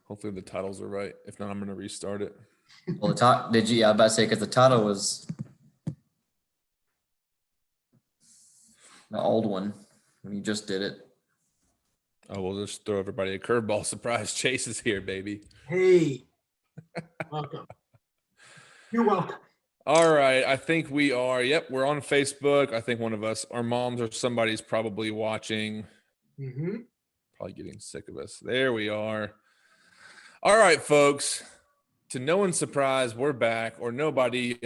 Hopefully the titles are right. If not, I'm going to restart it. Well, I was about to say, because the title was the old one when you just did it. Oh, we'll just throw everybody a curveball. Surprise, Chase is here, baby. Hey, welcome. You're welcome. All right, I think we are. Yep, we're on Facebook. I think one of us, our moms or somebody's probably watching. Mm-hmm. Probably getting sick of us. There we are. All right, folks. To no one's surprise, we're back, or nobody,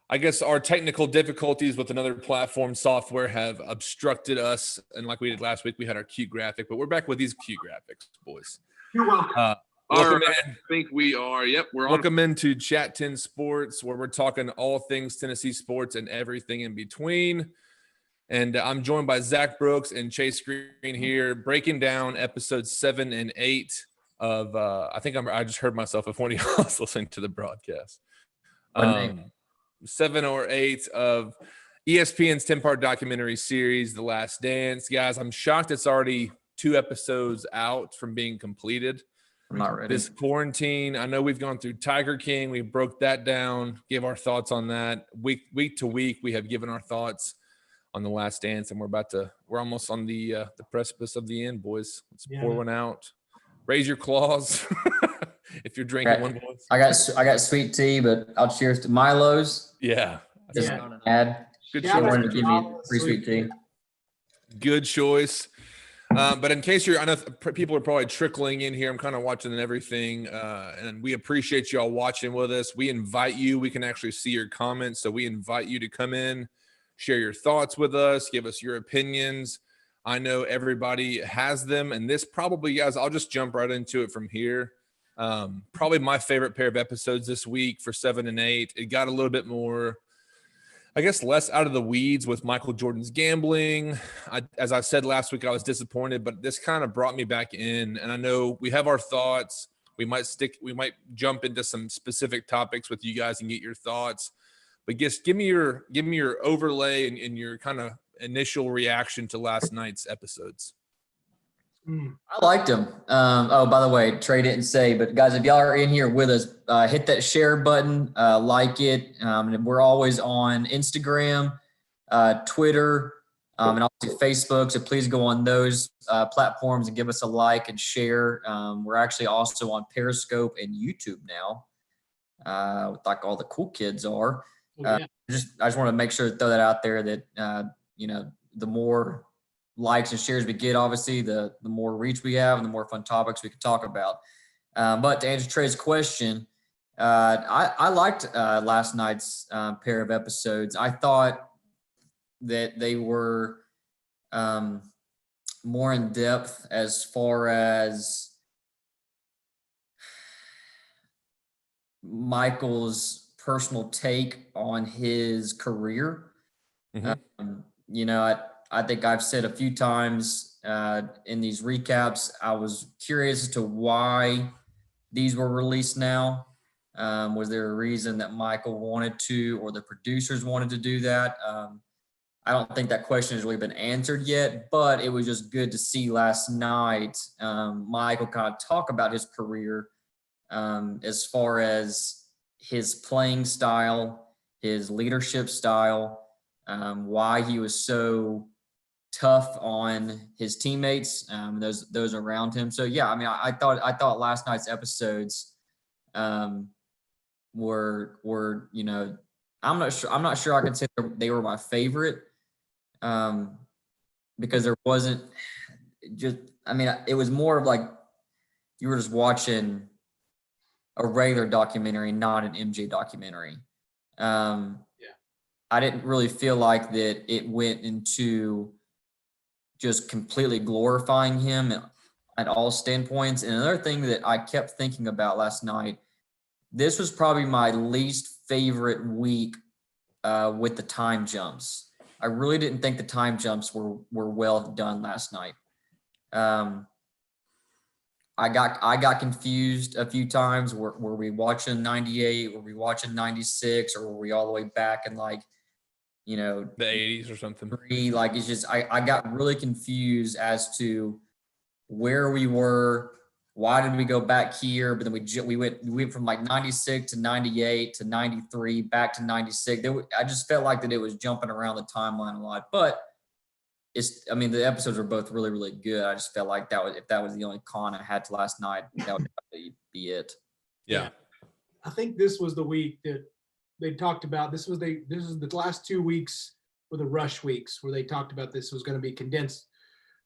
I guess our technical difficulties with another platform software have obstructed us. And like we did last week, we had our cute graphic, but we're back with these cute graphics, boys. You're welcome. Welcome in. I think we are. Yep, we're on. Welcome into Chat 10 Sports, where we're talking all things Tennessee sports and everything in between. And I'm joined by Zach Brooks and Chase Green here, breaking down episodes 7 and 8 of. I just heard myself if one of y'all was listening to the broadcast. 7 or 8 of ESPN's 10-part documentary series, The Last Dance. Guys, I'm shocked it's already 2 episodes out from being completed. I'm not ready. This quarantine, I know we've gone through Tiger King. We broke that down, gave our thoughts on that. Week to week, we have given our thoughts on The Last Dance, and we're almost on the precipice of the end, boys. Let's pour one out. Raise your claws if you're drinking one, boys. I got sweet tea, but I'll cheers to Milo's. Yeah. Just not an ad. Good Yeah, choice. Wanted to give me free sweet tea. Good choice. But in case I know people are probably trickling in here. I'm kind of watching and everything, and we appreciate y'all watching with us. We invite you. We can actually see your comments, so we invite you to come in, share your thoughts with us, give us your opinions. I know everybody has them, and this probably, guys, I'll just jump right into it from here. Probably my favorite pair of episodes this week for 7 and 8. It got a little bit more, I guess, less out of the weeds with Michael Jordan's gambling. As I said last week, I was disappointed, but this kind of brought me back in. And I know we have our thoughts. We might jump into some specific topics with you guys and get your thoughts. But just give me your overlay and your kind of initial reaction to last night's episodes. I liked them. By the way, Trey didn't say, but guys, if y'all are in here with us, hit that share button, like it. And we're always on Instagram, Twitter, and obviously Facebook. So please go on those platforms and give us a like and share. We're actually also on Periscope and YouTube now, like all the cool kids are. I just want to make sure to throw that out there that, the more likes and shares we get, obviously, the more reach we have and the more fun topics we can talk about. But to answer Trey's question, I liked last night's pair of episodes. I thought that they were more in depth as far as Michael's personal take on his career. Mm-hmm. I think I've said a few times in these recaps, I was curious as to why these were released now. Was there a reason that Michael wanted to, or the producers wanted to do that? I don't think that question has really been answered yet, but it was just good to see last night Michael kind of talk about his career as far as his playing style, his leadership style, why he was so tough on his teammates, those around him. So yeah, I mean, I thought last night's episodes were I'm not sure I could say they were my favorite, because there wasn't it was more of like you were just watching a regular documentary, not an MJ documentary. I didn't really feel like that it went into just completely glorifying him at all standpoints. And another thing that I kept thinking about last night, this was probably my least favorite week with the time jumps. I really didn't think the time jumps were well done last night. I got confused a few times. Were we watching 98? Were we watching 96? Or were we all the way back in the 80s or something? It's just I got really confused as to where we were Why did we go back here? But then we went from like 96 to 98 to 93 back to 96. I just felt like that it was jumping around the timeline a lot. But the episodes were both really, really good. I just felt like if that was the only con I had to last night, that would probably be it. Yeah. I think this was the week that they talked about. This is the last 2 weeks were the rush weeks where they talked about this was going to be condensed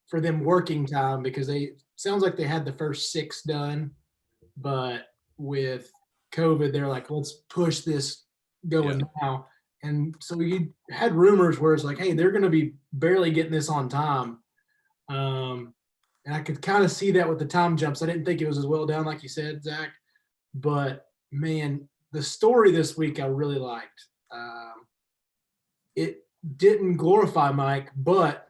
for them working time, because sounds like they had the first 6 done, but with COVID, they're like, let's push this going now. And so you had rumors where it's like, hey, they're going to be barely getting this on time. And I could kind of see that with the time jumps. I didn't think it was as well done, like you said, Zach. But man, the story this week I really liked. It didn't glorify Mike, but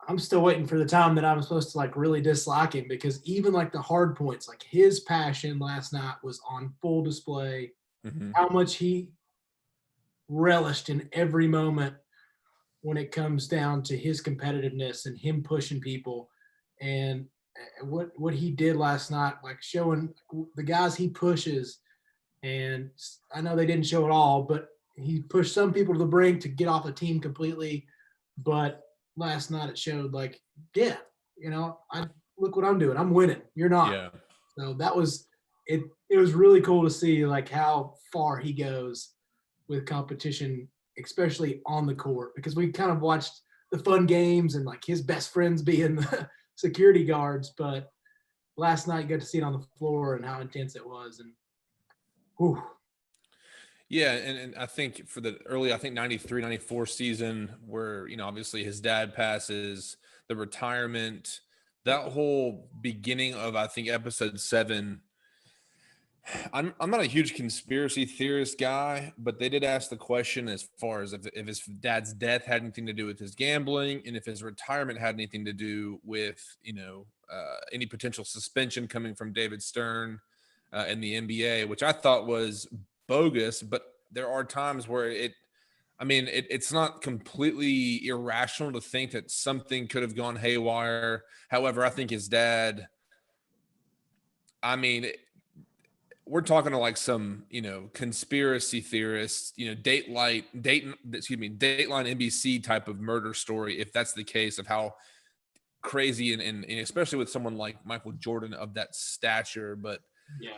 I'm still waiting for the time that I'm supposed to like really dislike him, because even like the hard points, like his passion last night was on full display. Mm-hmm. How much he relished in every moment when it comes down to his competitiveness and him pushing people, and what he did last night, like showing the guys he pushes. And I know they didn't show it all, but he pushed some people to the brink to get off the team completely. But last night it showed like, yeah, I look what I'm doing. I'm winning. You're not. Yeah. So that was it. It was really cool to see like how far he goes with competition, especially on the court, because we kind of watched the fun games and like his best friends being the security guards. But last night you got to see it on the floor and how intense it was. And whew. Yeah, and I think for the early, 93, 94 season where, obviously his dad passes, the retirement, that whole beginning of, I think, episode 7, I'm not a huge conspiracy theorist guy, but they did ask the question as far as if his dad's death had anything to do with his gambling, and if his retirement had anything to do with, any potential suspension coming from David Stern in the NBA, which I thought was bogus. But there are times where it's not completely irrational to think that something could have gone haywire. However, I think his dad, we're talking to like some, conspiracy theorists, Dateline NBC type of murder story, if that's the case, of how crazy and especially with someone like Michael Jordan of that stature. But yeah,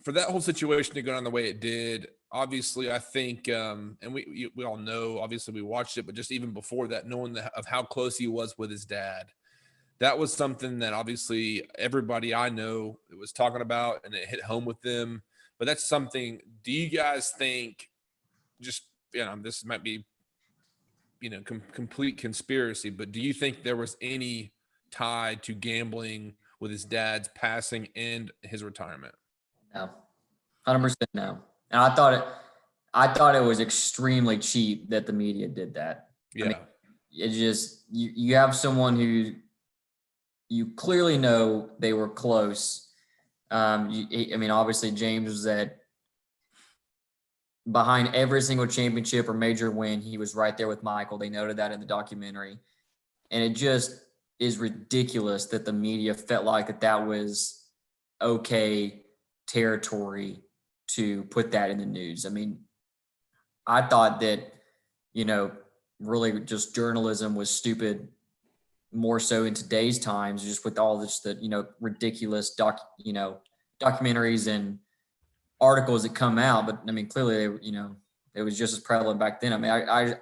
for that whole situation to go down the way it did, obviously, I think, and we all know, obviously we watched it, but just even before that, knowing of how close he was with his dad, that was something that obviously everybody I know was talking about, and it hit home with them. But that's something, do you guys think, just, this might be, complete conspiracy, but do you think there was any tie to gambling with his dad's passing and his retirement? No, 100% no. And I thought it was extremely cheap that the media did that. Yeah. It just, you have someone who you clearly know they were close. Obviously James was behind every single championship or major win. He was right there with Michael. They noted that in the documentary. And it just is ridiculous that the media felt like that was okay territory to put that in the news. I thought that, really just journalism was stupid, more so in today's times, just with all this, ridiculous documentaries and articles that come out. But clearly, it was just as prevalent back then. I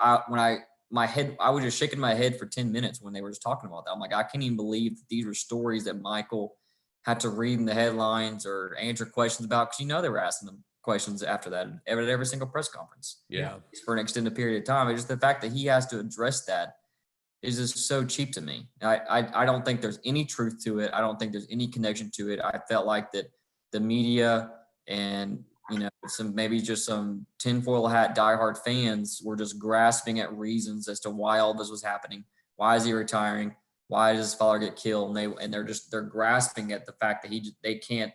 was just shaking my head for 10 minutes when they were just talking about that. I'm like, I can't even believe that these were stories that Michael had to read in the headlines or answer questions about, because they were asking them questions after that at every single press conference. Yeah. For an extended period of time. It's just the fact that he has to address that is just so cheap to me. I don't think there's any truth to it. I don't think there's any connection to it. I felt like that the media and some tinfoil hat diehard fans were just grasping at reasons as to why all this was happening. Why is he retiring? Why does his father get killed? And they're grasping at the fact that they can't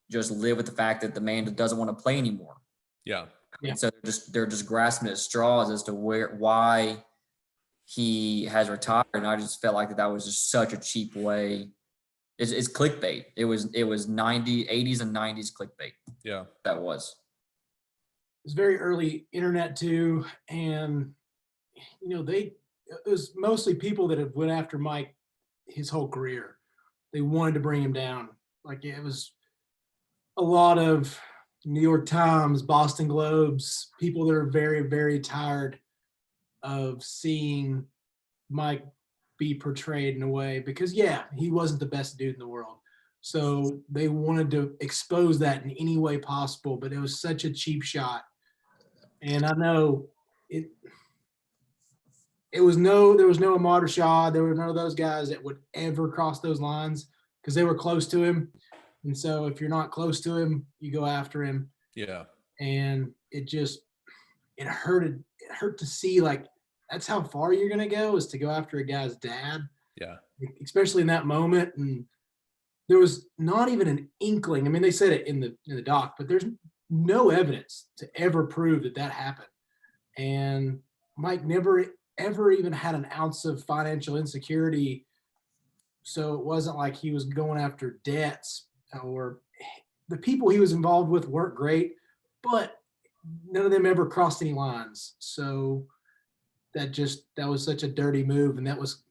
just live with the fact that the man doesn't want to play anymore. Yeah. And so they're just grasping at straws as to why he has retired. And I just felt like that was just such a cheap way It's clickbait. It was 80s and 90s clickbait. Yeah. That was. It was very early internet too, and it was mostly people that have went after Mike his whole career. They wanted to bring him down. Like it was a lot of New York Times, Boston Globes, people that are very, very tired of seeing Mike be portrayed in a way because he wasn't the best dude in the world. So they wanted to expose that in any way possible, but it was such a cheap shot. And I know there was no Ahmad Rashad. There were none of those guys that would ever cross those lines because they were close to him. And so if you're not close to him, you go after him. Yeah. And it hurted. It hurt to see like that's how far you're going to go is to go after a guy's dad. Yeah. Especially in that moment. And there was not even an inkling. I mean, they said it in the doc, but there's no evidence to ever prove that happened. And Mike never ever even had an ounce of financial insecurity. So it wasn't like he was going after debts, or the people he was involved with weren't great, but none of them ever crossed any lines. So that was such a dirty move. And that was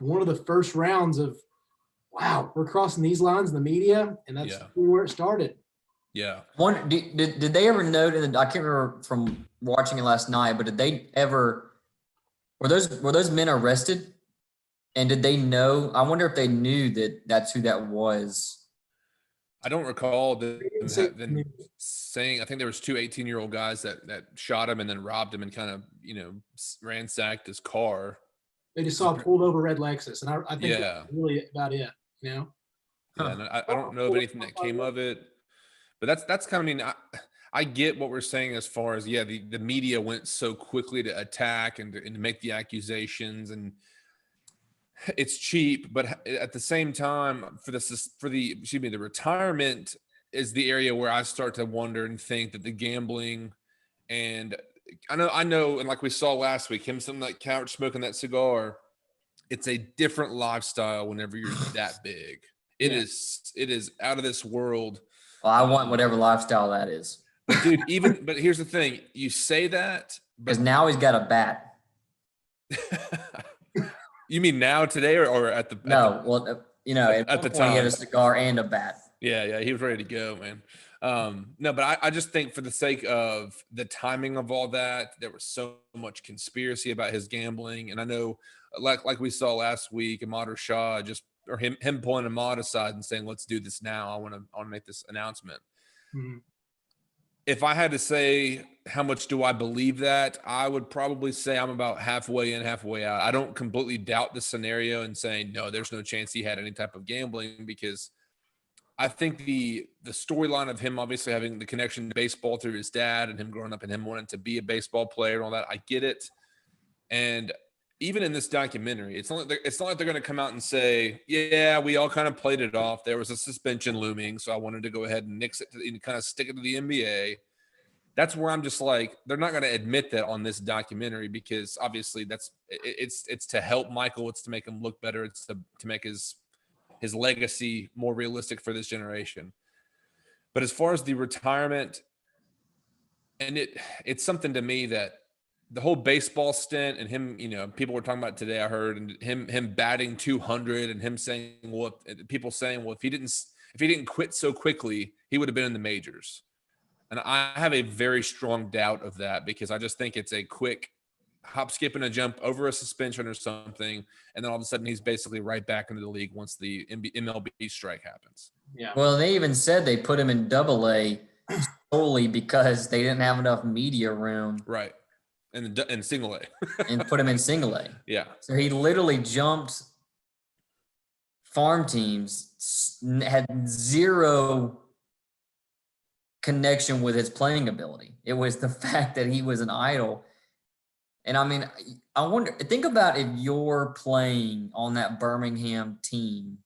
one of the first rounds of, wow, we're crossing these lines in the media. And that's where it started. Yeah. Did they ever note I can't remember from watching it last night, but did they ever, were those men arrested? And did they know? I wonder if they knew that that's who that was. I don't recall them saying. I think there was two 18-year-old guys that shot him and then robbed him and kind of ransacked his car. They just saw a pulled over red Lexus, and I think that's really about it. Yeah, and I don't know of anything that came of it, but that's kind of, I mean, I get what we're saying as far as the media went so quickly to attack and to make the accusations, and it's cheap, but at the same time, the retirement is the area where I start to wonder and think that the gambling, and I know, and like we saw last week, him sitting on that couch smoking that cigar, it's a different lifestyle whenever you're that big. It is out of this world. Well, I want whatever lifestyle that is. But dude, but here's the thing: you say that because now he's got a bat. You mean now today or at the at the time he had a cigar and a bat. Yeah, he was ready to go, man. No, but I just think for the sake of the timing of all that, there was so much conspiracy about his gambling, and I know, like we saw last week, Ahmad Rashad him pulling Ahmad aside and saying, "Let's do this now. I want to make this announcement." Mm-hmm. If I had to say how much do I believe that, I would probably say I'm about halfway in, halfway out. I don't completely doubt the scenario and saying, no, there's no chance he had any type of gambling, because I think the storyline of him obviously having the connection to baseball through his dad and him growing up and him wanting to be a baseball player and all that, I get it. And even in this documentary, it's not like they're going to come out and say, yeah, we all kind of played it off. There was a suspension looming, so I wanted to go ahead and nix it and kind of stick it to the NBA. That's where I'm just like, they're not going to admit that on this documentary, because obviously it's to help Michael. It's to make him look better. It's to make his legacy more realistic for this generation. But as far as the retirement, and it's something to me that the whole baseball stint and him, people were talking about today, I heard, and him batting 200 and him saying, people saying, if he didn't quit so quickly, he would have been in the majors. And I have a very strong doubt of that, because I just think it's a quick hop, skip, and a jump over a suspension or something, and then all of a sudden he's basically right back into the league once the MLB strike happens. Yeah. Well, they even said they put him in Double-A solely because they didn't have enough media room. Right. And Single A. And put him in Single A. Yeah. So he literally jumped farm teams, had zero connection with his playing ability. It was the fact that he was an idol. And I mean, I wonder, think about if you're playing on that Birmingham team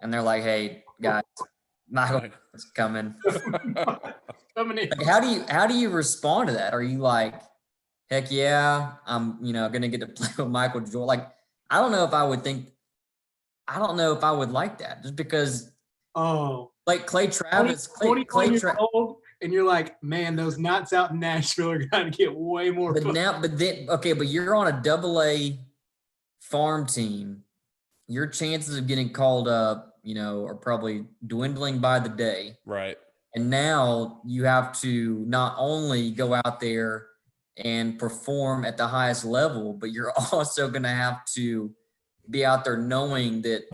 and they're like, hey, guys, Michael is coming. Coming in. Like, how do you respond to that? Are you like, heck yeah, I'm going to get to play with Michael Jordan? Like, I don't know if I would think I don't know if I would like that just because like Clay 20, Travis, 21 years old, and you're like, man, those knots out in Nashville are going to get way more but fun. now, but then, okay, but you're on a AA farm team. Your chances of getting called up, are probably dwindling by the day. Right. And now you have to not only go out there and perform at the highest level, but you're also going to have to be out there knowing that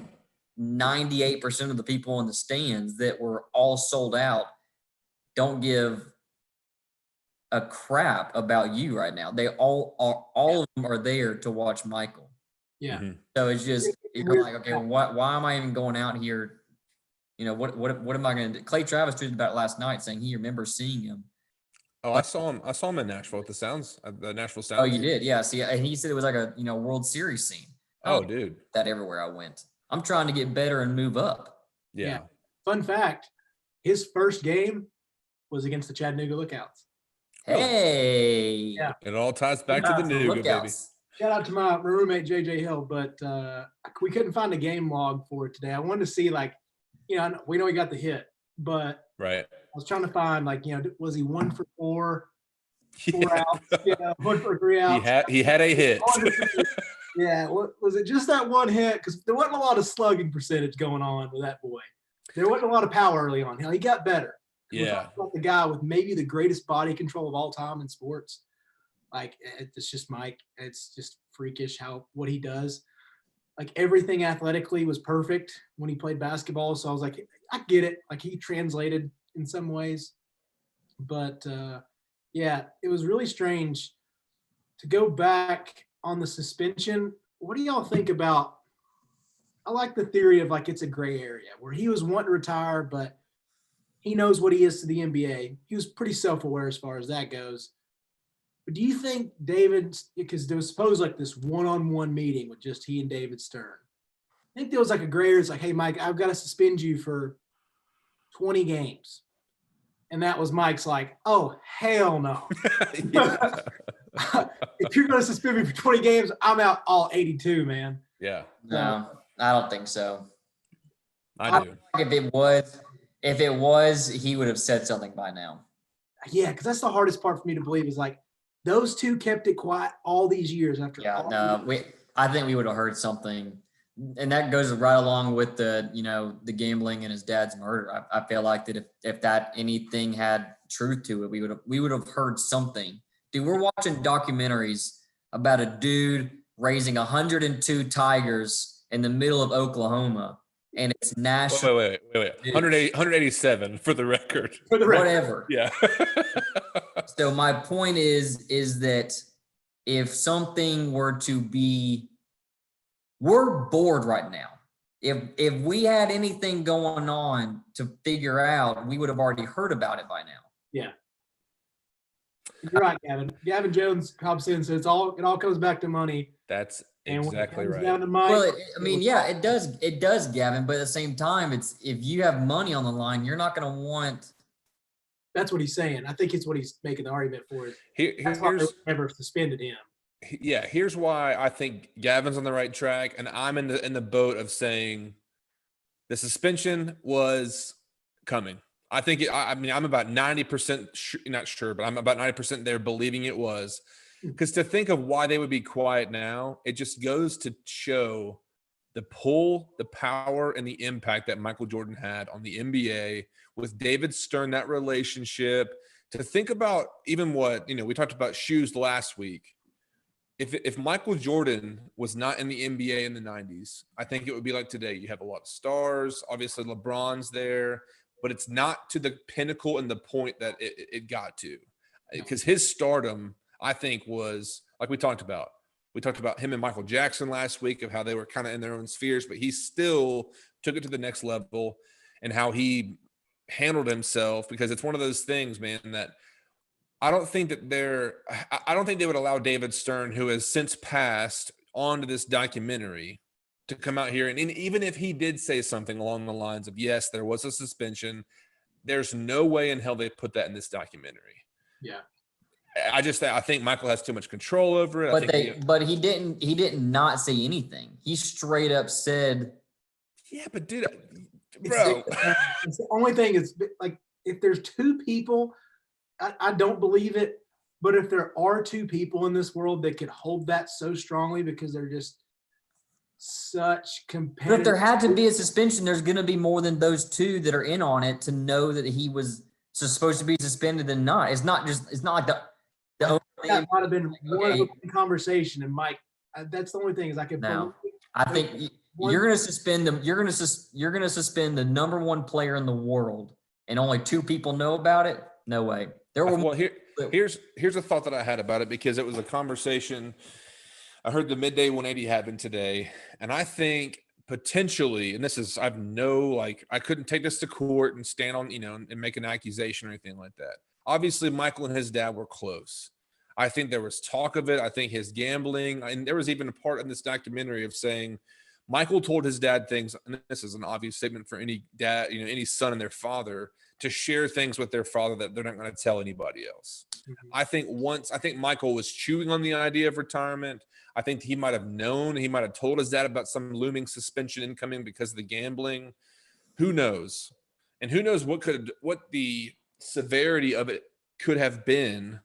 98% of the people in the stands that were all sold out don't give a crap about you right now. They all of them are there to watch Michael. Yeah. Mm-hmm. So it's just, you're like, okay, why am I even going out here? What am I going to do? Clay Travis tweeted about it last night saying he remembers seeing him. Oh, I saw him in Nashville at the Nashville Sounds. Oh, you did? Yeah. See, and he said it was like a, World Series scene. Oh, dude. That everywhere I went. I'm trying to get better and move up. Yeah. Fun fact, his first game was against the Chattanooga Lookouts. Hey. Yeah. It all ties back to the Nooga, baby. Shout out to my roommate, JJ Hill, but we couldn't find a game log for it today. I wanted to see, we know he got the hit, but right. I was trying to find, was he 1 for 4, 4 Yeah. outs, 1 for 3 outs? He had a hit. Yeah, was it just that one hit? Because there wasn't a lot of slugging percentage going on with that boy. There wasn't a lot of power early on. He got better. Yeah. We're talking about the guy with maybe the greatest body control of all time in sports. It's just Mike. It's just freakish what he does. Everything athletically was perfect when he played basketball. So I was like, I get it. He translated in some ways. But, it was really strange to go back on the suspension. What do y'all think about? I like the theory of it's a gray area where he was wanting to retire, but he knows what he is to the NBA. He was pretty self-aware as far as that goes. But do you think David, because there was supposed this one-on-one meeting with just he and David Stern. I think there was a gray area. It's hey, Mike, I've got to suspend you for 20 games. And that was Mike's oh, hell no. If you're going to suspend me for 20 games, I'm out all 82, man. Yeah. No, I don't think so. I do. If it was, he would have said something by now. Yeah, because that's the hardest part for me to believe is those two kept it quiet all these years after. Yeah, I think we would have heard something. And that goes right along with the gambling and his dad's murder. I feel like that if that anything had truth to it, we would have heard something. Dude, we're watching documentaries about a dude raising 102 tigers in the middle of Oklahoma, and it's national. Wait. 187 for the record. Whatever. Yeah. So my point is that if something were to be, we're bored right now. If we had anything going on to figure out, we would have already heard about it by now. Yeah. You're right, Gavin. Gavin Jones hops in, so it all comes back to money. That's exactly right. Down to Mike, Well, it does, Gavin. But at the same time, it's if you have money on the line, you're not going to want. That's what he's saying. I think it's what he's making the argument for. That's why they never suspended him. Yeah, here's why I think Gavin's on the right track, and I'm in the boat of saying the suspension was coming. I think I'm about 90% not sure, but I'm about 90% there believing it was. Because to think of why they would be quiet now, it just goes to show the pull, the power, and the impact that Michael Jordan had on the NBA with David Stern, that relationship. To think about even what, we talked about shoes last week. If Michael Jordan was not in the NBA in the 90s, I think it would be like today. You have a lot of stars. Obviously, LeBron's there, but it's not to the pinnacle and the point that it got to. Because his stardom, I think, was like we talked about. We talked about him and Michael Jackson last week of how they were kind of in their own spheres, but he still took it to the next level and how he handled himself, because it's one of those things, man, that I don't think they would allow David Stern, who has since passed, onto this documentary to come out here. And even if he did say something along the lines of, yes, there was a suspension, there's no way in hell they put that in this documentary. Yeah. I think Michael has too much control over it. But he didn't not say anything. He straight up said Yeah, but dude, bro. It's the only thing is like if there's two people, I don't believe it. But if there are two people in this world that could hold that so strongly because they're just such competitive. But if there had to be a suspension, there's going to be more than those two that are in on it to know that he was supposed to be suspended and not. It's not like the only That might have been like, one okay, conversation, and Mike, that's the only thing is I can. No. I think you're going to suspend them. You're going to suspend the number one player in the world, and only two people know about it. No way. There were Well, here's a thought that I had about it because it was a conversation. I heard the midday 180 happen today, and I think potentially, and this is I couldn't take this to court and stand on and make an accusation or anything like that. Obviously, Michael and his dad were close. I think there was talk of it. I think his gambling, and there was even a part in this documentary of saying Michael told his dad things, and this is an obvious statement for any dad, any son and their father, to share things with their father that they're not going to tell anybody else. Mm-hmm. I think Michael was chewing on the idea of retirement. I think he might have known, he might have told his dad about some looming suspension incoming because of the gambling. Who knows? And who knows what the severity of it could have been,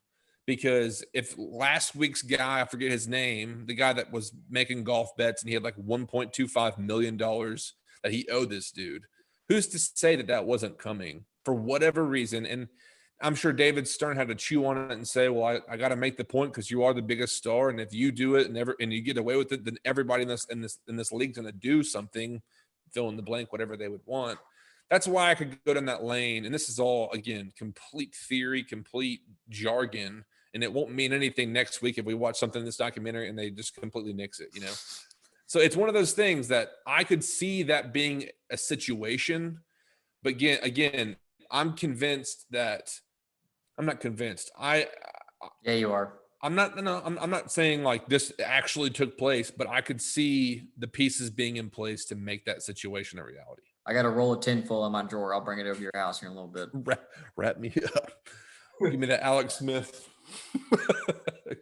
because if last week's guy, I forget his name, the guy that was making golf bets and he had like $1.25 million that he owed this dude, who's to say that wasn't coming for whatever reason? And I'm sure David Stern had to chew on it and say, well, I got to make the point because you are the biggest star. And if you do it and you get away with it, then everybody in this league's going to do something, fill in the blank, whatever they would want. That's why I could go down that lane. And this is all, again, complete theory, complete jargon. And it won't mean anything next week if we watch something in this documentary and they just completely nix it, So it's one of those things that I could see that being a situation. But again, I'm convinced that I'm not convinced. Yeah, you are. I'm not saying like this actually took place, but I could see the pieces being in place to make that situation a reality. I got a roll of tinfoil in my drawer. I'll bring it over to your house here in a little bit. Wrap me up. Give me that Alex Smith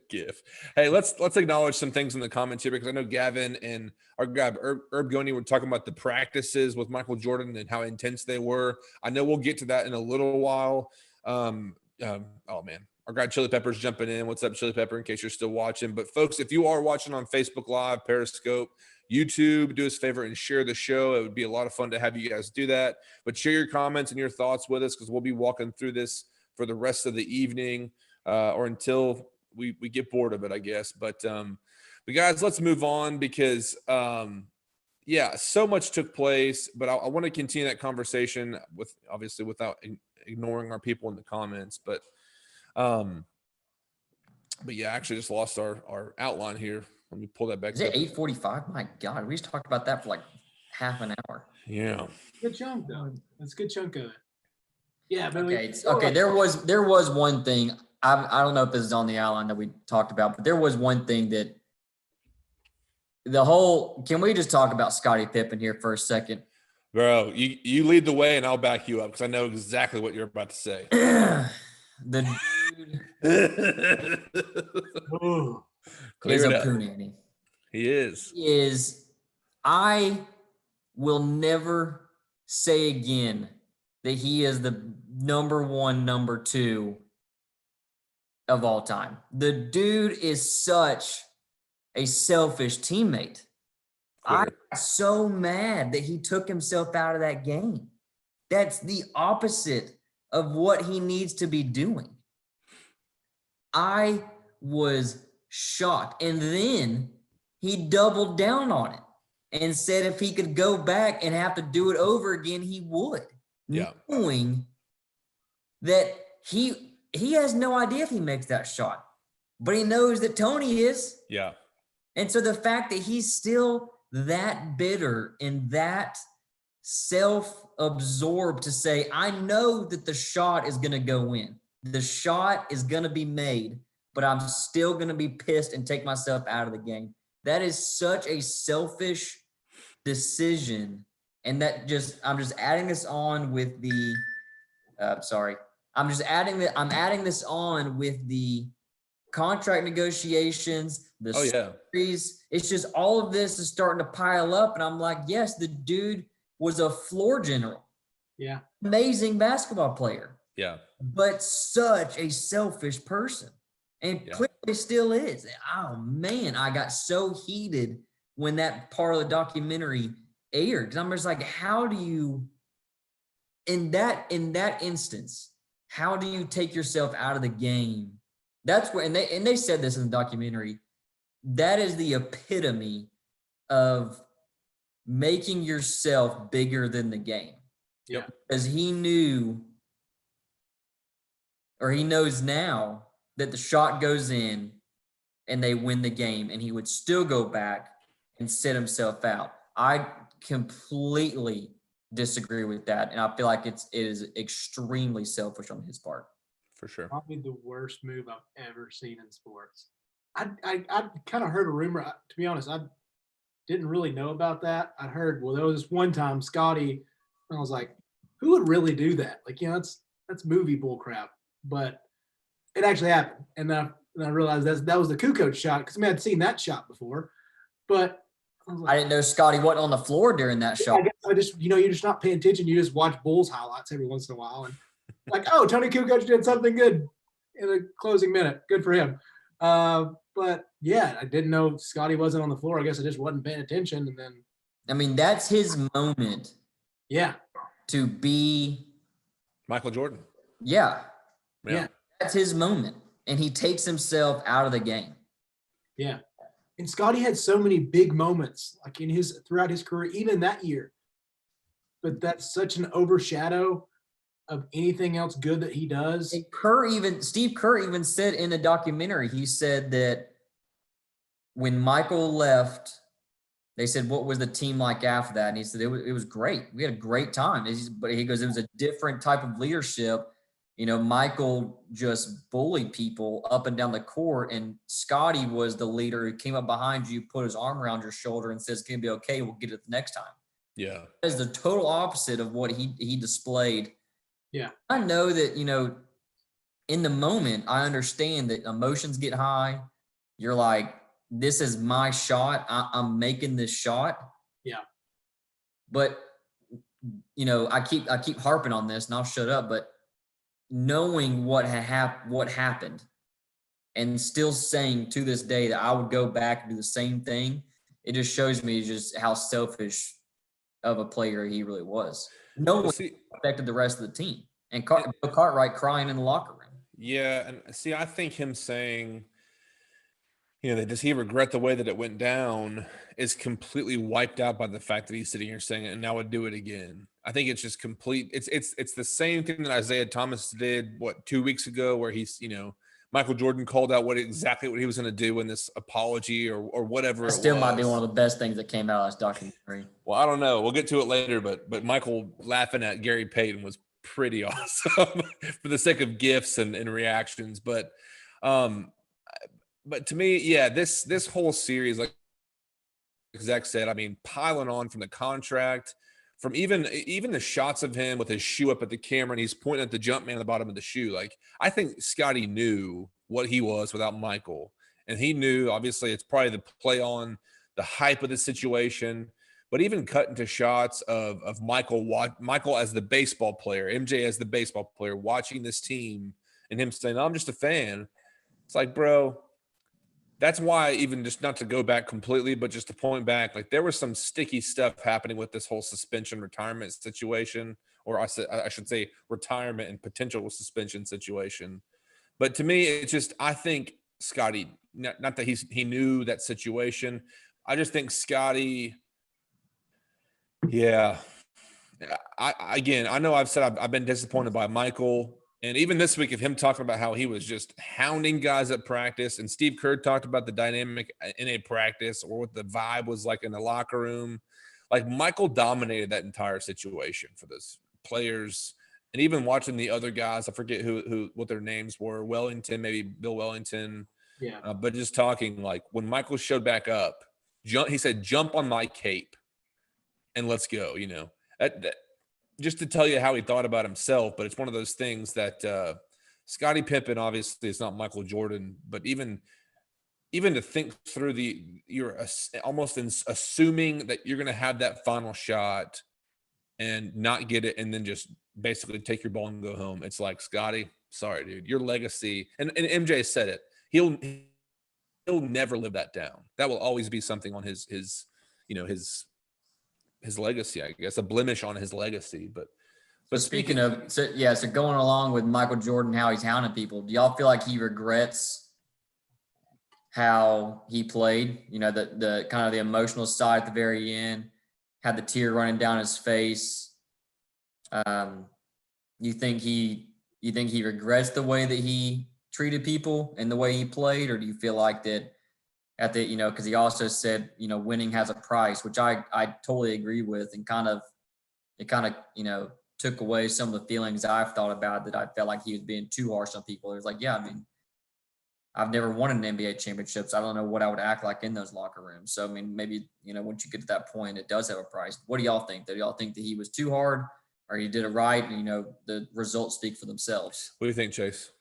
gif. Hey, let's acknowledge some things in the comments here, because I know Gavin and our guy Herb Goni were talking about the practices with Michael Jordan and how intense they were. I know we'll get to that in a little while. Oh man, our guy Chili Pepper's jumping in. What's up, Chili Pepper? In case you're still watching, but folks, if you are watching on Facebook Live, Periscope, YouTube, do us a favor and share the show. It would be a lot of fun to have you guys do that. But share your comments and your thoughts with us, because we'll be walking through this for the rest of the evening, or until we get bored of it, I guess. But guys, let's move on, because so much took place. But I want to continue that conversation without ignoring our people in the comments. But yeah, I actually just lost our outline here. Let me pull that back. Is it 8:45? My God, we just talked about that for like half an hour. Yeah. Good chunk though. That's a good chunk of it. Yeah. But okay. There was one thing. I don't know if this is on the outline that we talked about, but there was one thing that can we just talk about Scottie Pippen here for a second? Bro, you lead the way and I'll back you up, because I know exactly what you're about to say. The dude is a punani. He is. I will never say again that he is the number one, number two of all time. The dude is such a selfish teammate. I'm so mad that he took himself out of that game. That's the opposite of what he needs to be doing. I was shocked. And then he doubled down on it and said if he could go back and have to do it over again, he would. Yeah. Knowing that he has no idea if he makes that shot, but he knows that Tony is. Yeah. And so the fact that he's still that bitter and that self-absorbed to say, I know that the shot is going to go in. The shot is going to be made, but I'm still going to be pissed and take myself out of the game. That is such a selfish decision. And I'm just adding this on with the, I'm adding this on with the contract negotiations, series. It's just all of this is starting to pile up. And I'm like, yes, the dude was a floor general. Yeah. Amazing basketball player. Yeah. But such a selfish person. And clearly still is. Oh man, I got so heated when that part of the documentary aired. Because I'm just like, how do you in that instance, how do you take yourself out of the game? That's where, and they said this in the documentary, that is the epitome of making yourself bigger than the game. Yeah. Because he knew, or he knows now, that the shot goes in and they win the game, and he would still go back and sit himself out. I completely disagree with that, and I feel like it is extremely selfish on his part. For sure. Probably the worst move I've ever seen in sports. I kind of heard a rumor. To be honest, I didn't really know about that. I heard, well, there was this one time Scotty, and I was like, who would really do that? Like, that's movie bull crap. But it actually happened, and I realized that was the Kukoc shot, because I'd seen that shot before. But I was like, I didn't know Scotty wasn't on the floor during that shot. I guess I just, you're just not paying attention. You just watch Bulls highlights every once in a while, and like, oh, Tony Kukoc did something good in the closing minute. Good for him. But yeah, I didn't know Scotty wasn't on the floor. I guess I just wasn't paying attention. And then, I mean, that's his moment. Yeah. To be Michael Jordan. Yeah. Yeah. That's his moment. And he takes himself out of the game. Yeah. And Scotty had so many big moments, like throughout his career, even that year. But that's such an overshadow of anything else good that he does. And Steve Kerr even said in the documentary, he said that when Michael left, they said, what was the team like after that? And he said, it was great. We had a great time. But he goes, it was a different type of leadership. Michael just bullied people up and down the court, and Scotty was the leader who came up behind you, put his arm around your shoulder and says, it's going to be okay. We'll get it the next time. Yeah. That is the total opposite of what he displayed. Yeah. I know that, in the moment, I understand that emotions get high. You're like, this is my shot. I'm making this shot. Yeah. But, I keep harping on this, and I'll shut up, but knowing what happened and still saying to this day that I would go back and do the same thing, it just shows me just how selfish of a player he really was. No one affected the rest of the team. And Bill Cartwright crying in the locker room. Yeah, and see, I think him saying, does he regret the way that it went down is completely wiped out by the fact that he's sitting here saying it, and now would do it again. I think it's just complete. It's the same thing that Isaiah Thomas did, 2 weeks ago, where he's, Michael Jordan called out exactly what he was going to do in this apology or whatever. It still might be one of the best things that came out of this documentary. Well, I don't know. We'll get to it later, but Michael laughing at Gary Payton was pretty awesome for the sake of gifts and reactions. But to me, yeah, this whole series, like Zach said, I mean, piling on from the contract, from even the shots of him with his shoe up at the camera and he's pointing at the jump man at the bottom of the shoe. Like, I think Scotty knew what he was without Michael. And he knew, obviously, it's probably the play on the hype of the situation, but even cutting to shots of Michael as the baseball player, MJ as the baseball player, watching this team and him saying, I'm just a fan. It's like, bro, that's why, even just not to go back completely, but just to point back, like, there was some sticky stuff happening with this whole suspension retirement situation, or I should say retirement and potential suspension situation. But to me, it's just, I think Scotty, not that he knew that situation. I just think Scotty, yeah. I know I've said I've been disappointed by Michael. And even this week of him talking about how he was just hounding guys at practice, and Steve Kerr talked about the dynamic in a practice or what the vibe was like in the locker room. Like, Michael dominated that entire situation for those players. And even watching the other guys, I forget what their names were, Wellington, maybe Bill Wellington. Yeah. But just talking, like, when Michael showed back up, he said, jump on my cape and let's go, that just to tell you how he thought about himself. But it's one of those things that Scottie Pippen, obviously, is not Michael Jordan, but even to think through you're almost assuming that you're going to have that final shot and not get it and then just basically take your ball and go home. It's like, Scotty, sorry, dude, your legacy. And MJ said it. He'll never live that down. That will always be something on his legacy, I guess, a blemish on his legacy. But speaking of, so going along with Michael Jordan, how he's hounding people, do y'all feel like he regrets how he played? You know, the kind of the emotional side at the very end, had the tear running down his face. You think he regrets the way that he treated people and the way he played, or do you feel like that at the, because he also said, winning has a price, which I totally agree with, and it kind of took away some of the feelings I've thought about, that I felt like he was being too harsh on people. It was like, yeah, I mean, I've never won an NBA championship, so I don't know what I would act like in those locker rooms. So, I mean, maybe, once you get to that point, it does have a price. What do y'all think? Do y'all think that he was too hard, or he did it right, and, the results speak for themselves? What do you think, Chase?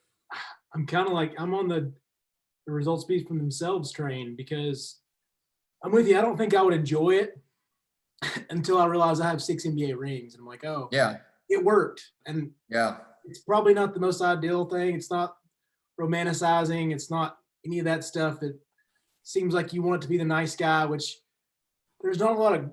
I'm kind of like, I'm on the results speak for themselves train, because I'm with you. I don't think I would enjoy it until I realize I have 6 NBA rings. And I'm like, oh, yeah, it worked. And yeah, it's probably not the most ideal thing. It's not romanticizing. It's not any of that stuff. It seems like you want it to be the nice guy, which there's not a lot of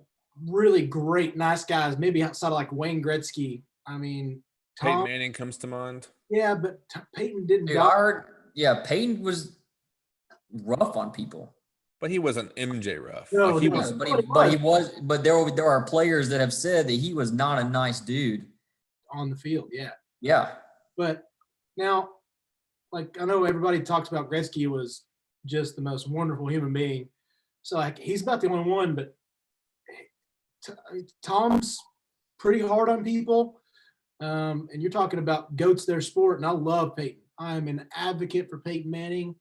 really great nice guys, maybe outside of like Wayne Gretzky. I mean, Peyton Manning comes to mind. Yeah, but Peyton didn't. Dude, Peyton was rough on people. But he wasn't MJ rough. No, like he was, but he was. But there are players that have said that he was not a nice dude on the field. Yeah. Yeah. But now, like, I know everybody talks about Gretzky was just the most wonderful human being. So like, he's about the only one. But Tom's pretty hard on people. And you're talking about GOATs their sport, and I love Peyton. I'm an advocate for Peyton Manning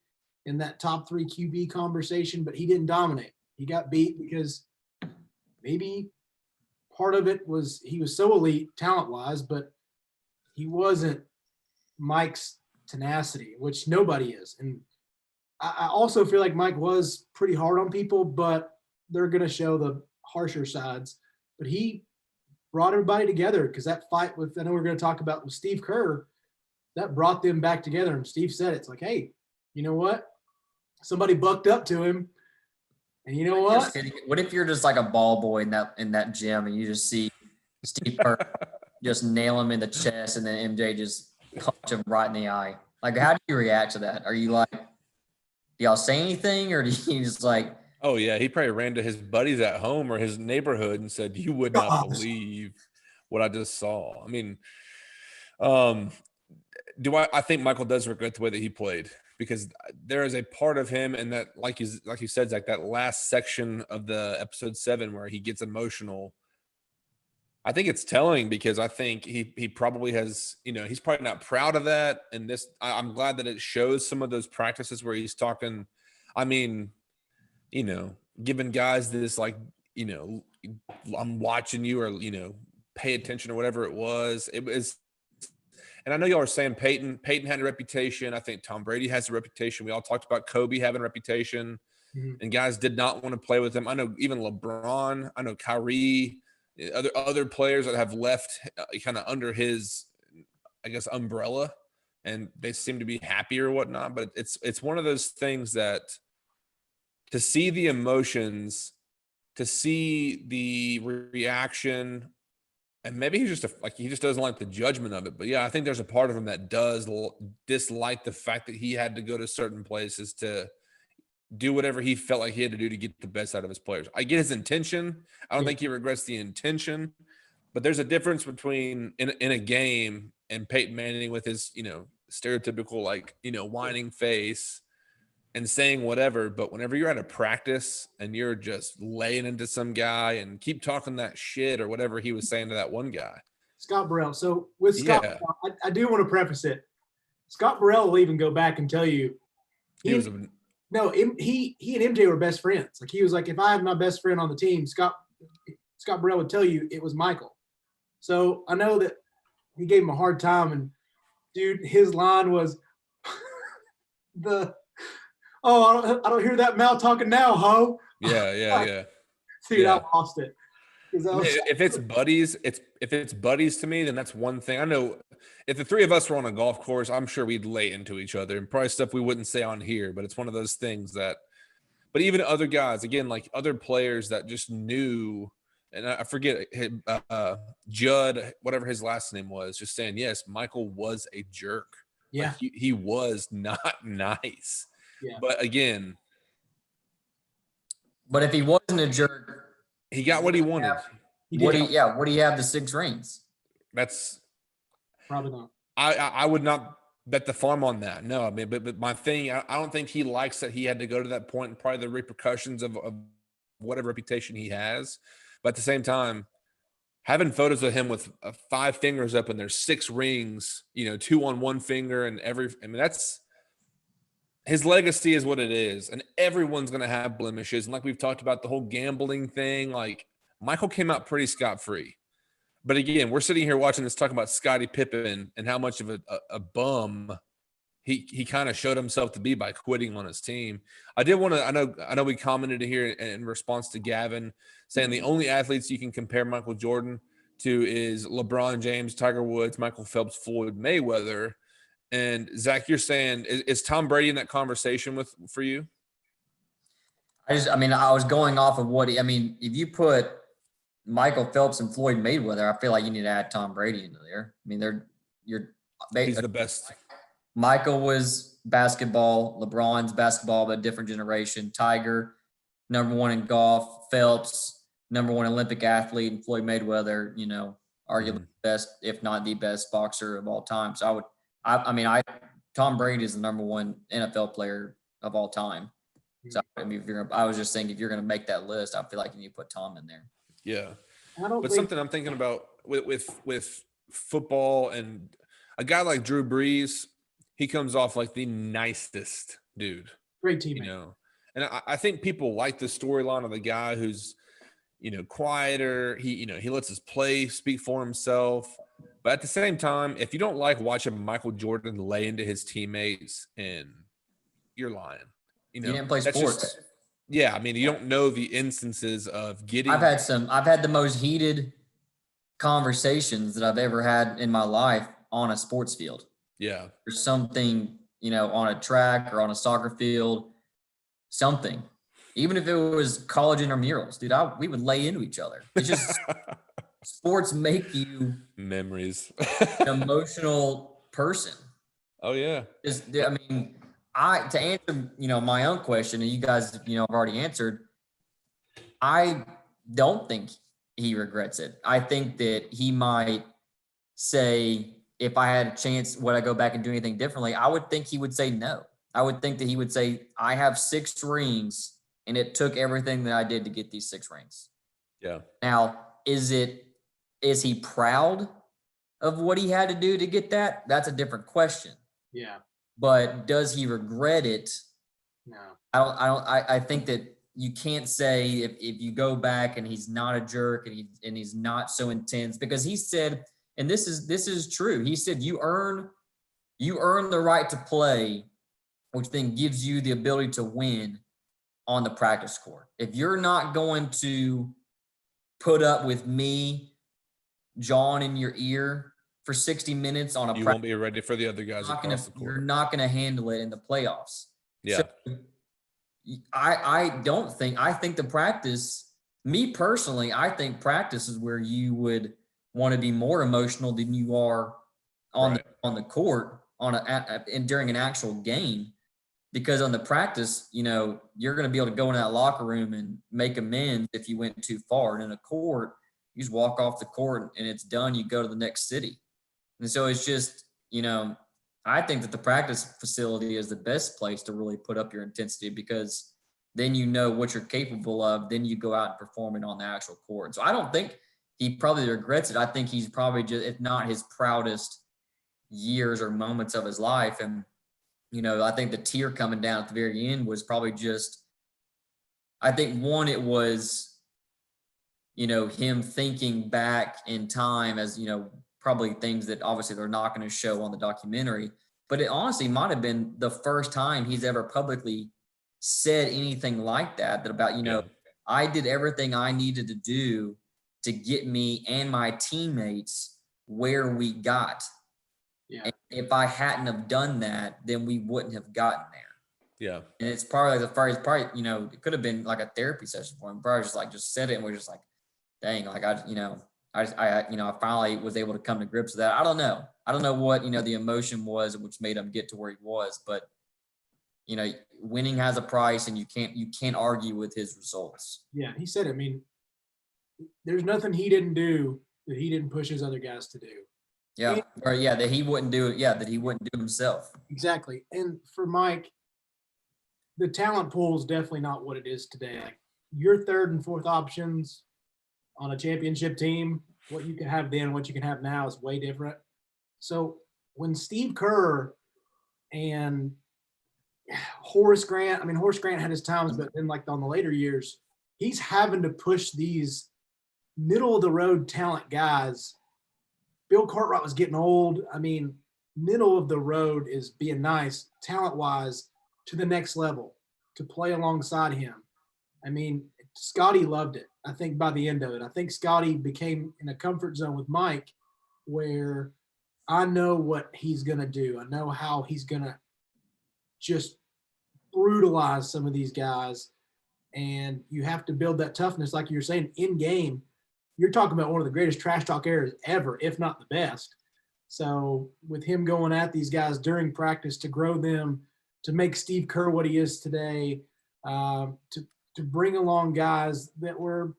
in that top 3 QB conversation, but he didn't dominate. He got beat because maybe part of it was he was so elite talent-wise, but he wasn't Mike's tenacity, which nobody is. And I also feel like Mike was pretty hard on people, but they're going to show the harsher sides. But he brought everybody together, because that fight with, I know we're going to talk about with Steve Kerr, that brought them back together. And Steve said, it's like, hey, you know what? Somebody bucked up to him. And you know what? What if you're just like a ball boy in that gym, and you just see Steve Kerr just nail him in the chest, and then MJ just punch him right in the eye? Like, how do you react to that? Are you like, do y'all say anything, or do you just like, oh yeah, he probably ran to his buddies at home or his neighborhood and said, you would not believe what I just saw. I mean, I think Michael does regret the way that he played, because there is a part of him, and that, like you said, Zach, that last section of the episode 7 where he gets emotional. I think it's telling, because I think he probably has, he's probably not proud of that. And this, I'm glad that it shows some of those practices where he's talking, I mean, giving guys this, like, I'm watching you, or, pay attention, or whatever it was. It was, and I know y'all are saying Peyton had a reputation. I think Tom Brady has a reputation. We all talked about Kobe having a reputation, and guys did not want to play with him. I know even LeBron, I know Kyrie, other players that have left kind of under his, I guess, umbrella, and they seem to be happy or whatnot. But it's one of those things that, to see the emotions, to see the reaction, and maybe he just doesn't like the judgment of it. But yeah, I think there's a part of him that does dislike the fact that he had to go to certain places to do whatever he felt like he had to do to get the best out of his players. I get his intention. I don't think he regrets the intention, but there's a difference between in a game and Peyton Manning with his, stereotypical, like, whining face and saying whatever. But whenever you're at a practice and you're just laying into some guy and keep talking that shit, or whatever he was saying to that one guy. Scott Burrell. So with Scott, Burrell, I do want to preface it. Scott Burrell will even go back and tell you he and MJ were best friends. Like, he was like, if I have my best friend on the team, Scott Burrell would tell you it was Michael. So I know that he gave him a hard time, and dude, his line was I don't hear that mouth talking now, ho. Yeah. Dude, I lost it. I mean, if it's buddies to me, then that's one thing. I know if the three of us were on a golf course, I'm sure we'd lay into each other and probably stuff we wouldn't say on here, but it's one of those things that, but even other guys, again, like other players that just knew, and I forget Judd, whatever his last name was, just saying, yes, Michael was a jerk. Yeah. Like he was not nice. Yeah. But again, But if he wasn't a jerk, he got what he wanted. would he have the 6 rings? That's probably not. I would not bet the farm on that. No, I mean, but my thing, I don't think he likes that he had to go to that point and probably the repercussions of whatever reputation he has. But at the same time, having photos of him with 5 fingers up and there's 6 rings, 2 on one finger and that's his legacy is what it is. And everyone's going to have blemishes. And like we've talked about the whole gambling thing, like Michael came out pretty scot-free. But again, we're sitting here watching this talking about Scottie Pippen and how much of a bum he kind of showed himself to be by quitting on his team. I did want to, I know we commented here in response to Gavin saying the only athletes you can compare Michael Jordan to is LeBron James, Tiger Woods, Michael Phelps, Floyd Mayweather. And Zach, you're saying, is Tom Brady in that conversation for you? I was going off of if you put Michael Phelps and Floyd Mayweather, I feel like you need to add Tom Brady into there. I mean, He's the best. Michael was basketball, LeBron's basketball, but a different generation. Tiger, #1 in golf. Phelps, #1 Olympic athlete, and Floyd Mayweather, arguably the best, if not the best boxer of all time. So Tom Brady is the #1 NFL player of all time. So I was just saying, if you're going to make that list, I feel like you need to put Tom in there. Yeah, something I'm thinking about with football and a guy like Drew Brees, he comes off like the nicest dude. Great teammate. And I think people like the storyline of the guy who's, quieter. He lets his play speak for himself. But at the same time, if you don't like watching Michael Jordan lay into his teammates, and you're lying. He didn't play sports. You don't know the instances of getting. I've had the most heated conversations that I've ever had in my life on a sports field. Yeah. There's something, on a track or on a soccer field, something. Even if it was college intramurals, dude, we would lay into each other. It's just sports make you memories. An emotional person. Oh yeah. To answer, my own question, and you guys, have already answered, I don't think he regrets it. I think that he might say, if I had a chance, would I go back and do anything differently? I would think he would say no. I would think that he would say, I have 6 rings, and it took everything that I did to get these 6 rings. Yeah. Now, is he proud of what he had to do to get that? That's a different question. Yeah. But does he regret it? No. I think that you can't say if you go back and he's not a jerk and he's not so intense, because he said, and this is true. He said, you earn the right to play, which then gives you the ability to win on the practice court. If you're not going to put up with me, John, in your ear for 60 minutes on you won't be ready for the other guys across the court. You're not going to handle it in the playoffs. Yeah. So I think the practice, me personally, I think practice is where you would want to be more emotional than you are on the court during an actual game, because on the practice, you're going to be able to go in that locker room and make amends if you went too far. And in a court, you just walk off the court and it's done. You go to the next city. And so it's just, I think that the practice facility is the best place to really put up your intensity, because then you know what you're capable of. Then you go out and perform it on the actual court. So I don't think he probably regrets it. I think he's probably just, if not his proudest years or moments of his life. And, I think the tear coming down at the very end was probably just, I think one, it was, him thinking back in time as, probably things that obviously they're not going to show on the documentary, but it honestly might have been the first time he's ever publicly said anything like that about, I did everything I needed to do to get me and my teammates where we got. Yeah. And if I hadn't have done that, then we wouldn't have gotten there. Yeah. And it's probably like it could have been like a therapy session for him. Probably just said it and we're just like, dang, like I finally was able to come to grips with that. I don't know what, the emotion was which made him get to where he was, but winning has a price and you can't argue with his results. Yeah. He said, I mean, there's nothing he didn't do that he didn't push his other guys to do. Yeah. Or that he wouldn't do it. Yeah. That he wouldn't do himself. Exactly. And for Mike, the talent pool is definitely not what it is today. Like your third and fourth options on a championship team, what you can have then, what you can have now is way different. So when Steve Kerr and Horace Grant had his times, but then like on the later years, he's having to push these middle of the road talent guys. Bill Cartwright was getting old. I mean, middle of the road is being nice talent wise to the next level to play alongside him. I mean, Scotty loved it. I think by the end of it, I think Scotty became in a comfort zone with Mike where I know what he's going to do. I know how he's going to just brutalize some of these guys. And you have to build that toughness. Like you're saying in game, you're talking about one of the greatest trash talk eras ever, if not the best. So with him going at these guys during practice to grow them, to make Steve Kerr what he is today, to bring along guys that were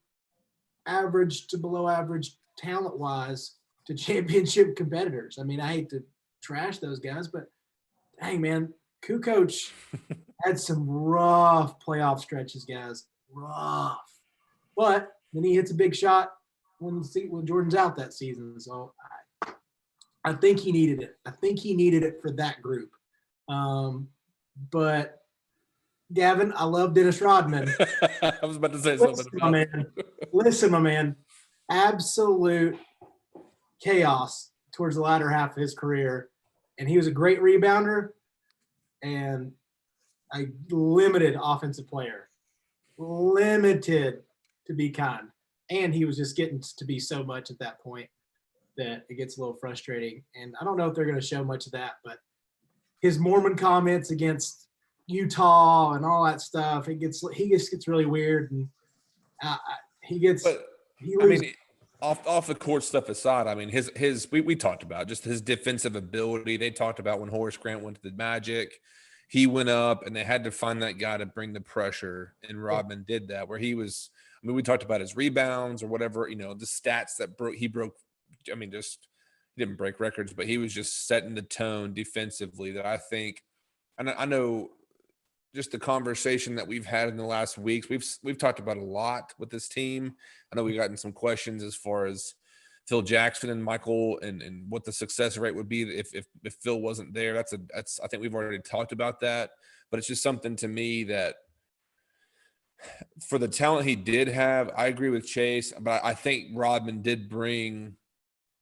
average to below average talent-wise to championship competitors. I mean, I hate to trash those guys, but dang, man, Kukoc had some rough playoff stretches, guys. Rough. But then he hits a big shot when Jordan's out that season. So I think he needed it. I think he needed it for that group. But Gavin, I love Dennis Rodman. I was about to say something about it. Listen, my man. Absolute chaos towards the latter half of his career. And he was a great rebounder and a limited offensive player. Limited, to be kind. And he was just getting to be so much at that point that it gets a little frustrating. And I don't know if they're going to show much of that, but his Mormon comments against Utah and all that stuff, he just gets really weird, and off the court stuff aside, I mean, we talked about just his defensive ability. They talked about when Horace Grant went to the Magic, he went up and they had to find that guy to bring the pressure, and Rodman did that. Where he was, I mean, we talked about his rebounds or whatever, the stats that he broke. I mean, he didn't break records, but he was just setting the tone defensively that I think, and I know just the conversation that we've had in the last weeks, we've talked about a lot with this team. I know we've gotten some questions as far as Phil Jackson and Michael and what the success rate would be if Phil wasn't there. That's I think we've already talked about that, but it's just something to me that for the talent he did have, I agree with Chase, but I think Rodman did bring